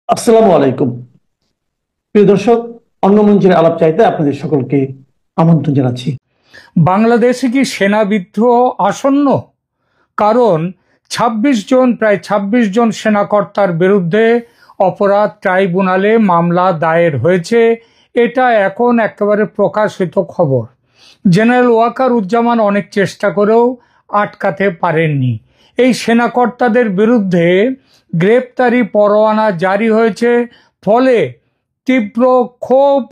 আসসালামু আলাইকুম। প্রিয় দর্শক, অন্য মঞ্চের আলাপ চাইতে আপনাদের সকলকে আমন্ত্রণ জানাচ্ছি। বাংলাদেশে কি সেনা বিদ্রোহ আসন্ন? কারণ প্রায় ২৬ জন সেনাকর্তার বিরুদ্ধে অপরাধ ট্রাইব্যুনালে মামলা দায়ের হয়েছে। এটা এখন একেবারে প্রকাশিত খবর। জেনারেল ওয়াকারুজ্জামান অনেক চেষ্টা করেও আটকাতে পারেননি। এই সেনাকর্তাদের বিরুদ্ধে গ্রেপ্তারি পরোয়ানা জারি হয়েছে, ফলে তীব্র ক্ষোভ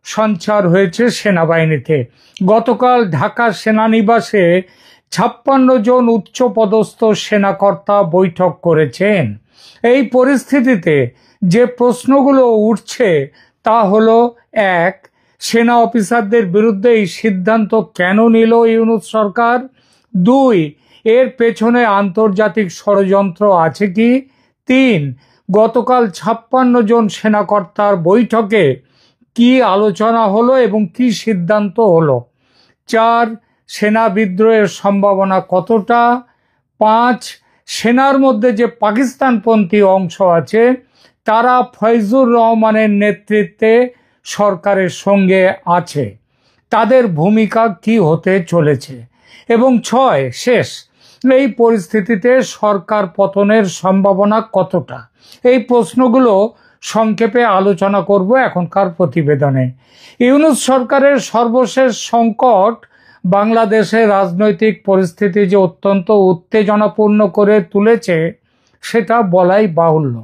সঞ্চার হয়েছে সেনাবাহিনীতে। গতকাল ঢাকা সেনানিবাসে ৫৬ জন উচ্চপদস্থ সেনাকর্তা বৈঠক করেছেন। এই পরিস্থিতিতে যে প্রশ্নগুলো উঠছে তা হলো, এক, সেনা অফিসারদের বিরুদ্ধে এই সিদ্ধান্ত কেন নিল ইউনূস সরকার? দুই, এর পেছনে আন্তর্জাতিক ষড়যন্ত্র আছে কি? তিন, গতকাল ৫৬ জন সেনাকর্তার বৈঠকে কি আলোচনা হলো এবং কি সিদ্ধান্ত হলো? চার, সেনা বিদ্রোহের সম্ভাবনা কতটা? পাঁচ, সেনার মধ্যে যে পাকিস্তানপন্থী অংশ আছে তারা ফয়জুর রহমানের নেতৃত্বে সরকারের সঙ্গে আছে, তাদের ভূমিকা কি হতে চলেছে? এবং ছয়, শেষ, এই পরিস্থিতিতে সরকার পতনের সম্ভাবনা কতটা? এই প্রশ্নগুলো সংক্ষেপে আলোচনা করব এখনকার প্রতিবেদনে। ইউনূস সরকারের সর্বশেষ সংকট বাংলাদেশের রাজনৈতিক পরিস্থিতি যে অত্যন্ত উত্তেজনাপূর্ণ করে তুলেছে সেটা বলাই বাহুল্য।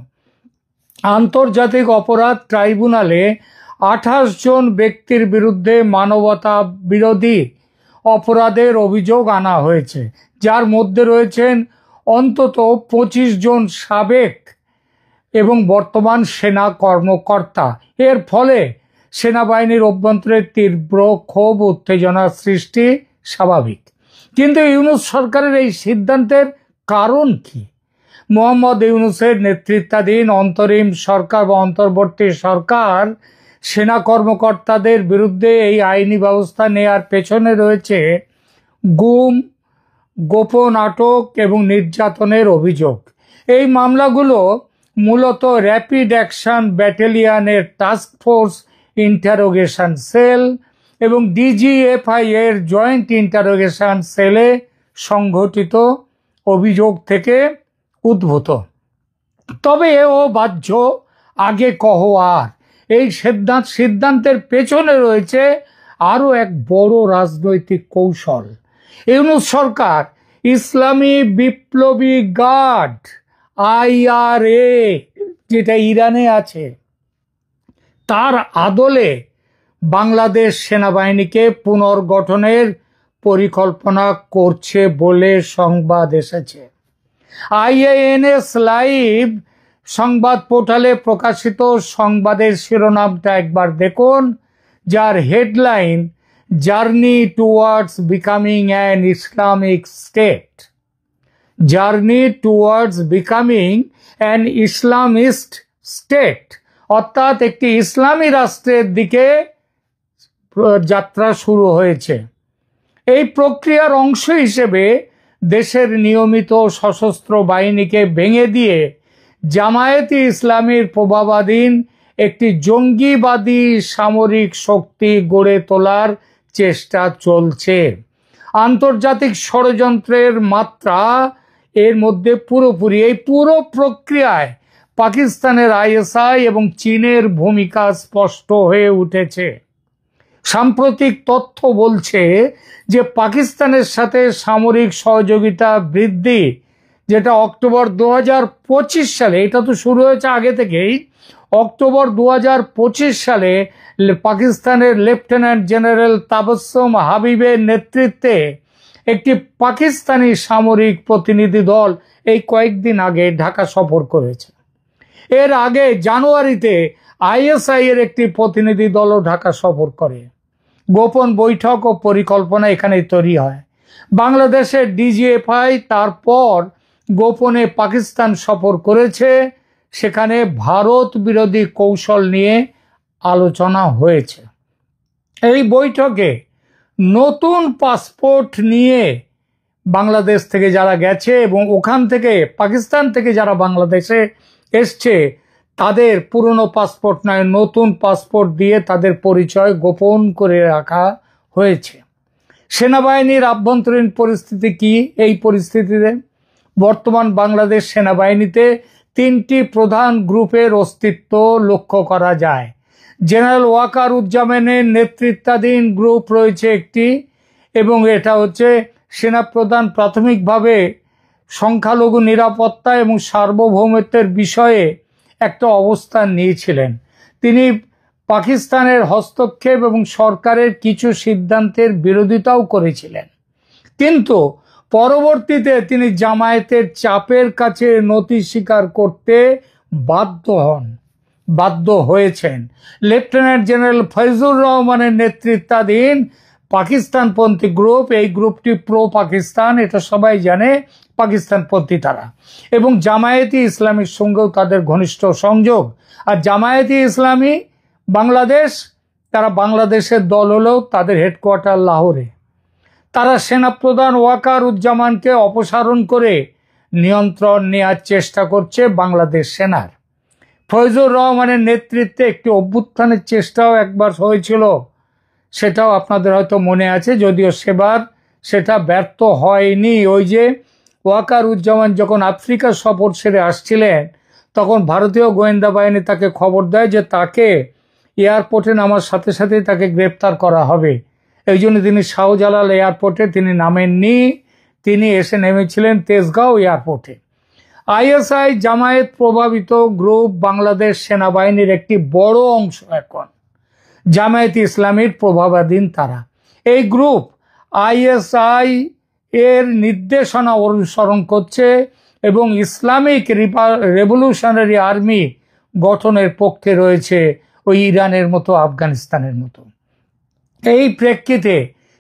আন্তর্জাতিক অপরাধ ট্রাইব্যুনালে ২৮ জন ব্যক্তির বিরুদ্ধে মানবতা বিরোধী অপরাধের অভিযোগ আনা হয়েছে, যার মধ্যে রয়েছেন অন্তত ২৫ জন সাবেক এবং বর্তমান সেনা কর্মকর্তা। এর ফলে সেনাবাহিনীর অভ্যন্তরে তীব্র ক্ষোভ উত্তেজনার সৃষ্টি স্বাভাবিক। কিন্তু ইউনূস সরকারের এই সিদ্ধান্তের কারণ কি? মোহাম্মদ ইউনূসের নেতৃত্বাধীন অন্তরিম সরকার বা অন্তর্বর্তী সরকার সেনা কর্মকর্তাদের বিরুদ্ধে এই আইনি ব্যবস্থা নেয়ার পেছনে রয়েছে গুম, গোপন আটক এবং নির্যাতনের অভিযোগ। এই মামলাগুলো মূলত র্যাপিড অ্যাকশন ব্যাটালিয়নের টাস্ক ফোর্স ইন্টারোগেশন সেল এবং ডিজিএফআই এর জয়েন্ট ইন্টারোগেশন সেলে সংঘটিত অভিযোগ থেকে উদ্ভূত। তবে এও বাহ্য, আগে কহ আর। এই সিদ্ধান্তের পেছনে রয়েছে আরও এক বড় রাজনৈতিক কৌশল। ইউনূস সরকার ইসলামী বিপ্লবী গার্ড IRA, যেটা ইরানে আছে, তার আদলে বাংলাদেশ সেনাবাহিনীকে পুনর্গঠনের পরিকল্পনা করছে বলে সংবাদ এসেছে। IANS লাইভ সংবাদ পোর্টালে প্রকাশিত সংবাদের শিরোনামটা একবার দেখুন, যার headline journey towards becoming an Islamic state. Journey towards becoming an Islamist state, অর্থাৎ একটি ইসলামী রাষ্ট্রের দিকে যাত্রা শুরু হয়েছে। এই প্রক্রিয়ার অংশ হিসেবে দেশের নিয়মিত সশস্ত্র বাহিনীকে ভেঙে দিয়ে জামায়াতে ইসলামীর প্রভাবাধীন একটি জঙ্গিবাদী সামরিক শক্তি গড়ে তোলার চেষ্টা চলছে। আন্তর্জাতিক ষড়যন্ত্রের মাত্রা এর মধ্যে পুরোপুরি। এই পুরো প্রক্রিয়ায় পাকিস্তানের ISI এবং চীনের ভূমিকা স্পষ্ট হয়ে উঠেছে। সাম্প্রতিক তথ্য বলছে যে পাকিস্তানের সাথে সামরিক সহযোগিতা বৃদ্ধি, যেটা অক্টোবর 2025 সালে, এটা তো শুরু হয়েছে আগে থেকেই, অক্টোবর 2025 সালে পাকিস্তানের লেফটেন্যান্ট জেনারেল তাবাসসুম হাবিবের নেতৃত্বে একটি পাকিস্তানি সামরিক প্রতিনিধি দল এই কয়েকদিন আগে ঢাকা সফর করেছে। এর আগে জানুয়ারিতে ISI এর একটি প্রতিনিধি দলও ঢাকা সফর করে। গোপন বৈঠক ও পরিকল্পনা এখানেই তৈরি হয়। বাংলাদেশের DGFI তারপর গোপনে পাকিস্তান সফর করেছে, সেখানে ভারত বিরোধী কৌশল নিয়ে আলোচনা হয়েছে। এই বৈঠকে নতুন পাসপোর্ট নিয়ে বাংলাদেশ থেকে যারা গেছে এবং ওখান থেকে পাকিস্তান থেকে যারা বাংলাদেশে এসছে তাদের পুরনো পাসপোর্ট নয়, নতুন পাসপোর্ট দিয়ে তাদের পরিচয় গোপন করে রাখা হয়েছে। সেনাবাহিনীর আভ্যন্তরীণ পরিস্থিতি কি? এই পরিস্থিতিতে বর্তমান বাংলাদেশ সেনাবাহিনীতে তিনটি প্রধান গ্রুপের অস্তিত্ব লক্ষ্য করা যায়। জেনারেল ওয়াকারুজ্জামানের নেতৃত্বাধীন গ্রুপ রয়েছে একটি, এবং এটা হচ্ছে সেনাপ্রধান প্রাথমিকভাবে সংখ্যালঘু নিরাপত্তা এবং সার্বভৌমত্বের বিষয়ে একটা অবস্থান নিয়েছিলেন। তিনি পাকিস্তানের হস্তক্ষেপ এবং সরকারের কিছু সিদ্ধান্তের বিরোধিতাও করেছিলেন, কিন্তু পরবর্তীতে তিনি জামায়াতের চাপের কাছে নতি স্বীকার করতে বাধ্য হয়েছেন। লেফটেন্যান্ট জেনারেল ফয়জুর রহমানের নেতৃত্বাধীন পাকিস্তানপন্থী গ্রুপ, এই গ্রুপটি প্রো পাকিস্তান, এটা সবাই জানে, পাকিস্তানপন্থী তারা, এবং জামায়াতি ইসলামীর সঙ্গেও তাদের ঘনিষ্ঠ সংযোগ। আর জামায়াতি ইসলামী বাংলাদেশ, তারা বাংলাদেশের দল হলেও তাদের হেডকোয়ার্টার লাহোরে। তারা সেনাপ্রধান ওয়াকারুজ্জামানকে অপসারণ করে নিয়ন্ত্রণ নেওয়ার চেষ্টা করছে বাংলাদেশ সেনার। ফয়জুর রহমানের নেতৃত্বে একটি অভ্যুত্থানের চেষ্টাও একবার হয়েছিল, সেটাও আপনাদের হয়তো মনে আছে, যদিও সেটা ব্যর্থ হয়নি। ওই যে ওয়াকারুজ্জামান যখন আফ্রিকা সফর সেরে আসছিলেন, তখন ভারতীয় গোয়েন্দা বাহিনী তাকে খবর দেয় যে তাকে এয়ারপোর্টে নামার সাথে সাথেই তাকে গ্রেপ্তার করা হবে। এই জন্য তিনি শাহজালাল এয়ারপোর্টে তিনি নামেননি, তিনি এসে নেমেছিলেন তেজগাঁও এয়ারপোর্টে। আইএসআই জামায়াত প্রভাবিত গ্রুপ বাংলাদেশ সেনাবাহিনীর একটি বড় অংশ এখন জামায়াত ইসলামীর প্রভাবাধীন তারা। এই গ্রুপ আইএসআই এর নির্দেশনা অনুসরণ করছে এবং ইসলামিক রেভলিউশনারি আর্মি গঠনের পক্ষে রয়েছে, ওই ইরানের মতো, আফগানিস্তানের মতো। এই প্রেক্ষিতে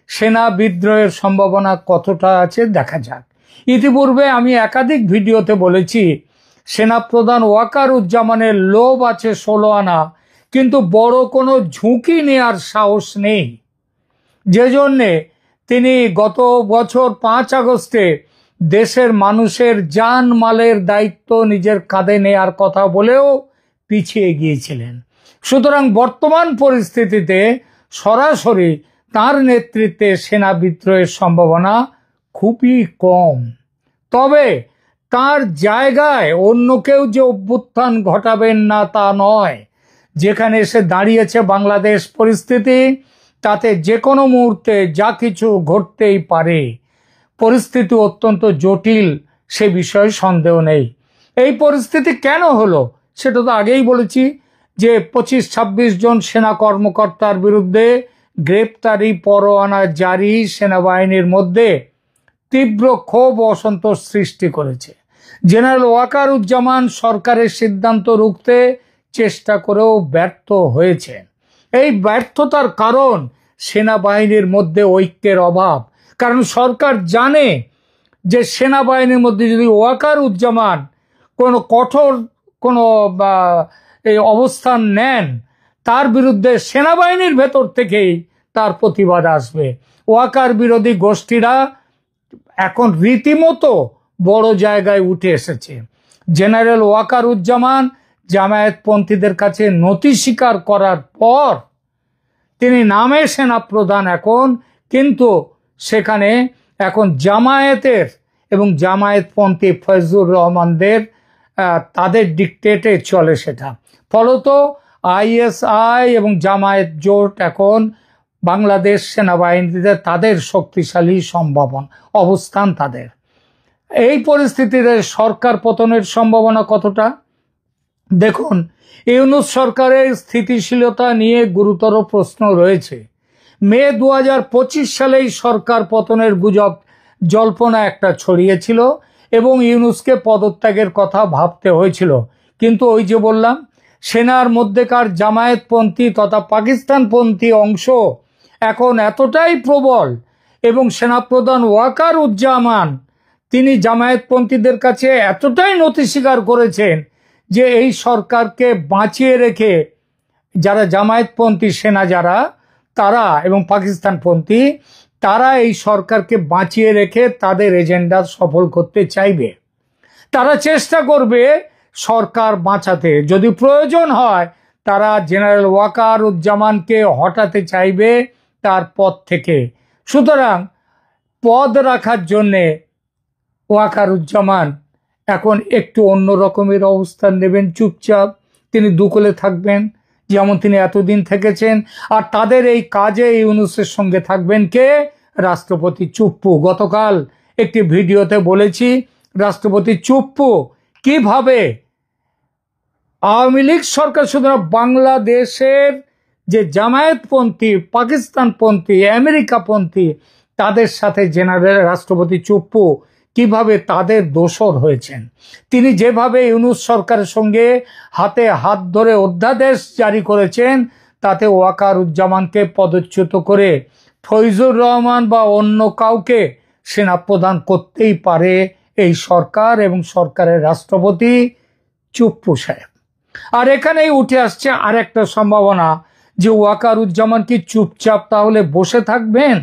সেনা বিদ্রোহের সম্ভাবনা কতটা আছে দেখা যাক। ইতিপূর্বে আমি একাধিক ভিডিওতে বলেছি, সেনাপ্রধান ওয়াকারুজ্জামানের লোভ আছে 16 আনা, কিন্তু বড় কোনো ঝুঁকি নেওয়ার সাহস নেই, যে জন্যে তিনি গত বছর 5 আগস্টে দেশের মানুষের জান মালের দায়িত্ব নিজের কাঁধে নেয়ার কথা বলেও পিছিয়ে গিয়েছিলেন। সুতরাং বর্তমান পরিস্থিতিতে সরাসরি তার নেতৃত্বে সেনা বিদ্রোহের সম্ভাবনা খুবই কম। তবে তার জায়গায় অন্য কেউ যে অভ্যুত্থান ঘটাবেন না তা নয়। যেখানে এসে দাঁড়িয়েছে বাংলাদেশ পরিস্থিতি, তাতে যে কোনো মুহূর্তে যা কিছু ঘটতেই পারে। পরিস্থিতি অত্যন্ত জটিল, সে বিষয়ে সন্দেহ নেই। এই পরিস্থিতি কেন হলো সেটা তো আগেই বলেছি, যে 25-26 জন সেনা কর্মকর্তার বিরুদ্ধে গ্রেপ্তারি পরোয়ানা জারি সেনাবাহিনীর মধ্যে তীব্র ক্ষোভ ও অসন্তোষ সৃষ্টি করেছে। জেনারেল ওয়াকারুজ্জামান সরকারের সিদ্ধান্ত রুখতে চেষ্টা করেও ব্যর্থ হয়েছে। এই ব্যর্থতার কারণ সেনাবাহিনীর মধ্যে ঐক্যের অভাব। কারণ সরকার জানে যে সেনাবাহিনীর মধ্যে যদি ওয়াকারুজ্জামান কোনো কঠোর কোনো এই অবস্থান নেন, তার বিরুদ্ধে সেনাবাহিনীর ভেতর থেকেই তার প্রতিবাদ আসবে। ওয়াকার বিরোধী গোষ্ঠীরা এখন রীতিমতো বড় জায়গায় উঠে এসেছে। জেনারেল ওয়াকারুজ্জামান জামায়াতপন্থীদের কাছে নতি স্বীকার করার পর তিনি নামে সেনাপ্রধান এখন, কিন্তু সেখানে এখন জামায়াতের এবং জামায়াতপন্থী ফয়জুর রহমানদের তাদের ডিক্টেটে চলে সেটা। ফলত আইএসআই এবং জামায়াত জোট এখন বাংলাদেশ সেনাবাহিনীতে তাদের শক্তিশালী অবস্থান তাদের। এই পরিস্থিতিতে সরকার পতনের সম্ভাবনা কতটা? দেখুন, ইউনূস সরকারের স্থিতিশীলতা নিয়ে গুরুতর প্রশ্ন রয়েছে। মে 2025 সালেই সরকার পতনের গুজব জল্পনা একটা ছড়িয়েছিল এবং ইউনূসকে পদত্যাগের কথা ভাবতে হয়েছিল। কিন্তু ওই যে বললাম, সেনার মধ্যেকার জামায়াতপন্থী তথা পাকিস্তানপন্থী অংশ এখন এতটাই প্রবল এবং সেনাপ্রধান ওয়াকারুজ্জামান তিনি জামায়াতপন্থীদের কাছে এতটাই নতি স্বীকার করেছেন যে এই সরকারকে বাঁচিয়ে রেখে যারা জামায়াতপন্থী সেনা যারা তারা এবং পাকিস্তানপন্থী তারা এই সরকারকে বাঁচিয়ে রেখে তাদের এজেন্ডা সফল করতে চাইবে। তারা চেষ্টা করবে সরকার বাঁচাতে যদি প্রয়োজন হয় তারা জেনারেল ওয়াকারুজ্জামানকে হটাতে চাইবে তার পদ থেকে। সুতরাং পদ রাখার জন্যে ওয়াকারুজ্জামান এখন একটু অন্য রকমের অবস্থান নেবেন, চুপচাপ তিনি দুকলে থাকবেন যেমন তিনি এতদিন থেকেছেন। আর তাদের এই কাজে ইউনূসের সঙ্গে থাকবেন কে? রাষ্ট্রপতি চুপ্পু। গতকাল একটি ভিডিওতে বলেছি রাষ্ট্রপতি চুপ্পু কিভাবে আওয়ামী লীগ সরকার শুধু বাংলাদেশের যে জামায়াতপন্থী, পাকিস্তানপন্থী, আমেরিকাপন্থী তাদের সাথে জেনারেল রাষ্ট্রপতি চুপ্পু কিভাবে তাদের দোসর হয়েছেন। তিনি যেভাবে ইউনূস সরকারের সঙ্গে হাতে হাত ধরে অধ্যাদেশ জারি করেছেন তাতে ওয়াকারুজ্জামানকে পদচ্যুত করে ফৈজুর রহমান বা অন্য কাউকে সেনাপ্রধান করতেই পারে এই সরকার এবং সরকারের রাষ্ট্রপতি চুপ্পু সাহেব। আর এখানেই উঠে আসছে আরেকটা সম্ভাবনা যে ওয়াকারুজ্জামান কি চুপচাপ তাহলে বসে থাকবেন?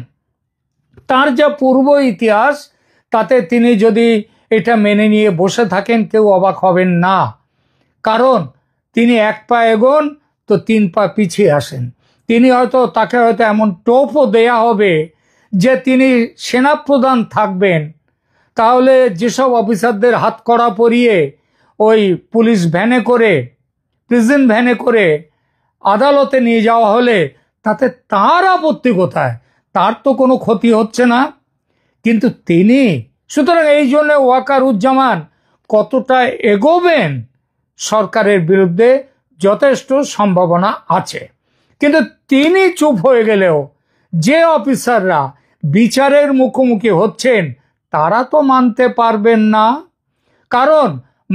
তার যা পূর্ব ইতিহাস তাতে তিনি যদি এটা মেনে নিয়ে বসে থাকেন কেউ অবাক হবেন না, কারণ তিনি এক পা এগোন তো 3 পা পিছিয়ে আসেন। তাকে হয়তো এমন টোপও দেয়া হবে যে তিনি সেনাপ্রধান থাকবেন, তাহলে যেসব অফিসারদের হাতকড়া পরিয়ে ওই পুলিশ ভ্যানে করে, প্রিজন ভ্যানে করে আদালতে নিয়ে যাওয়া হলে তাতে তার আপত্তি কোথায়? তার তো কোনো ক্ষতি হচ্ছে না, কিন্তু তিনি। সুতরাং এই জন্য ওয়াকারুজ্জামান কতটা এগোবেন সরকারের বিরুদ্ধে যথেষ্ট সম্ভাবনা আছে। কিন্তু তিনি চুপ হয়ে গেলেও যে অফিসাররা বিচারের মুখোমুখি হচ্ছেন তারা তো মানতে পারবেন না, কারণ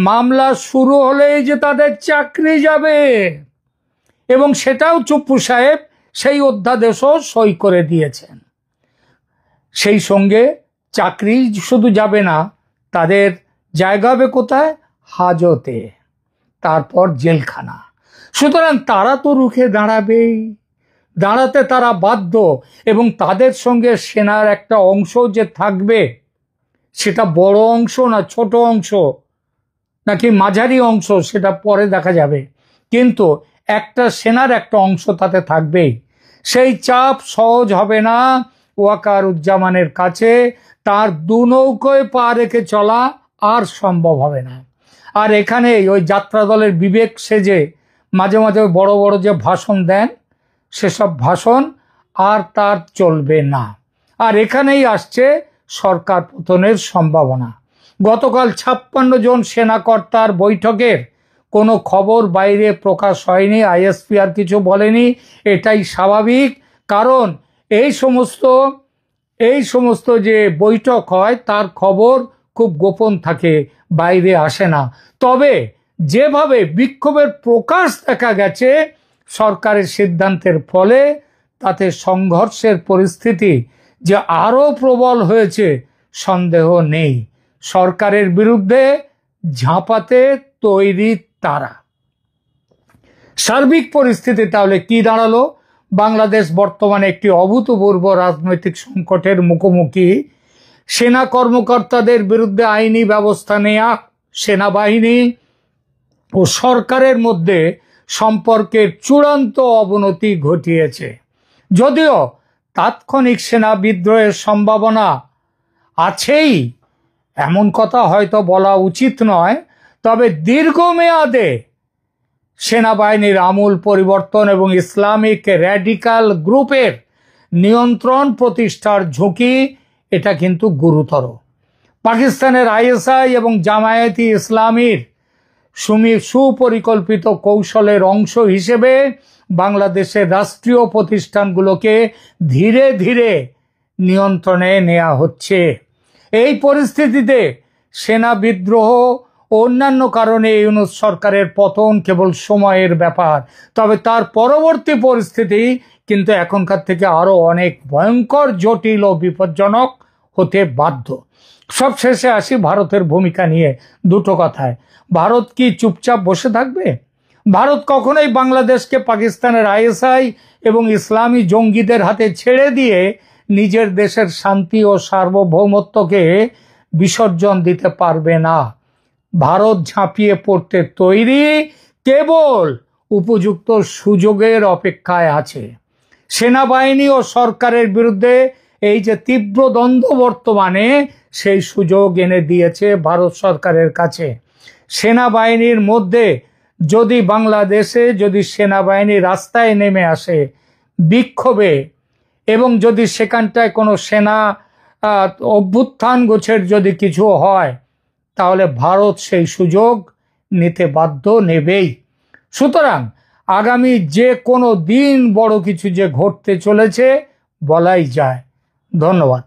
মামলা শুরু হলেই যে তাদের চাকরি যাবে, এবং সেটাও চুপ্পু সাহেব সেই অধ্যাদেশও সই করে দিয়েছেন। সেই সঙ্গে চাকরি শুধু যাবে না, তাদের জায়গা হবে কোথায়? হাজতে, তারপর জেলখানা। সুতরাং তারা তো রুখে দাঁড়াবেই, দাঁড়াতে তারা বাধ্য। এবং তাদের সঙ্গে সেনার একটা অংশ যে থাকবে, সেটা বড় অংশ না ছোট অংশ নাকি মাঝারি অংশ সেটা পরে দেখা যাবে, কিন্তু একটা সেনার একটা অংশ তাতে থাকবেই। সেই চাপ সহজ হবে না ওয়াকারুজ্জামানের কাছে, তার দু নৌকোয় পা রেখে চলা আর সম্ভব হবে না। আর এখানে ওই যাত্রা দলের বিবেক সেজে মাঝে মাঝে বড় বড় যে ভাষণ দেন, সেসব ভাষণ আর তার চলবে না। আর এখানেই আসছে সরকার পতনের সম্ভাবনা। গতকাল 56 জন সেনাকর্তার বৈঠকের কোনো খবর বাইরে প্রকাশ হয়নি, আইএসপি আর কিছু বলেনি, এটাই স্বাভাবিক, কারণ এই সমস্ত যে বৈঠক হয় তার খবর খুব গোপন থাকে, বাইরে আসে না। তবে যেভাবে বিক্ষোভের প্রকাশ দেখা গেছে সরকারের সিদ্ধান্তের ফলে, তাতে সংঘর্ষের পরিস্থিতি যে আরো প্রবল হয়েছে সন্দেহ নেই। সরকারের বিরুদ্ধে ঝাঁপাতে তৈরি তারা। সার্বিক পরিস্থিতি তাহলে কি দাঁড়ালো? বাংলাদেশ বর্তমানে একটি অভূতপূর্ব রাজনৈতিক সংকটের মুখোমুখি। সেনা কর্মকর্তাদের বিরুদ্ধে আইনি ব্যবস্থা নেওয়া সেনাবাহিনী ও সরকারের মধ্যে সম্পর্কের চূড়ান্ত অবনতি ঘটিয়েছে। যদিও তাৎক্ষণিক সেনা বিদ্রোহের সম্ভাবনা আছেই, এমন কথা হয়তো বলা উচিত নয়, তবে দীর্ঘমেয়াদে সেনাবাহিনীর আমূল পরিবর্তন এবং ইসলামিক র্যাডিক্যাল গ্রুপের নিয়ন্ত্রণ প্রতিষ্ঠার ঝুঁকি এটা কিন্তু গুরুতর। পাকিস্তানের আইএসআই এবং জামায়াতে ইসলামীর সুপরিকল্পিত কৌশলের অংশ হিসেবে বাংলাদেশের রাষ্ট্রীয় প্রতিষ্ঠানগুলোকে ধীরে ধীরে নিয়ন্ত্রণে নেওয়া হচ্ছে। এই পরিস্থিতিতে সেনা বিদ্রোহ ও অন্যান্য কারণে ইউনূস সরকারের পতন কেবল সময়ের ব্যাপার, তবে তার পরবর্তী পরিস্থিতি কিন্তু এখনকার থেকে আরো অনেক ভয়ঙ্কর, জটিল ও বিপজ্জনক হতে বাধ্য। সবশেষে আসি ভারতের ভূমিকা নিয়ে দুটো কথায়। ভারত কি চুপচাপ বসে থাকবে? ভারত কখনোই বাংলাদেশকে পাকিস্তানের আইএসআই এবং ইসলামী জঙ্গিদের হাতে ছেড়ে দিয়ে নিজের দেশের শান্তি ও সার্বভৌমত্বকে বিসর্জন দিতে পারবে না। ভারত ঝাঁপিয়ে পড়তে তৈরি, কেবল উপযুক্ত সুযোগের অপেক্ষায় আছে। সেনাবাহিনী ও সরকারের বিরুদ্ধে এই যে তীব্র দ্বন্দ্ব বর্তমানে, সেই সুযোগ এনে দিয়েছে ভারত সরকারের কাছে। সেনাবাহিনীর মধ্যে যদি বাংলাদেশে যদি সেনাবাহিনী রাস্তায় নেমে আসে বিক্ষোভে, এবং যদি সেখানটায় কোনো সেনা অভ্যুত্থান গোছের যদি কিছু হয়, তাহলে ভারত সেই সুযোগ নিতে বাধ্য, নেবেই। সুতরাং আগামী যে কোনো দিন বড় কিছু যে ঘটতে চলেছে বলাই যায়। ধন্যবাদ।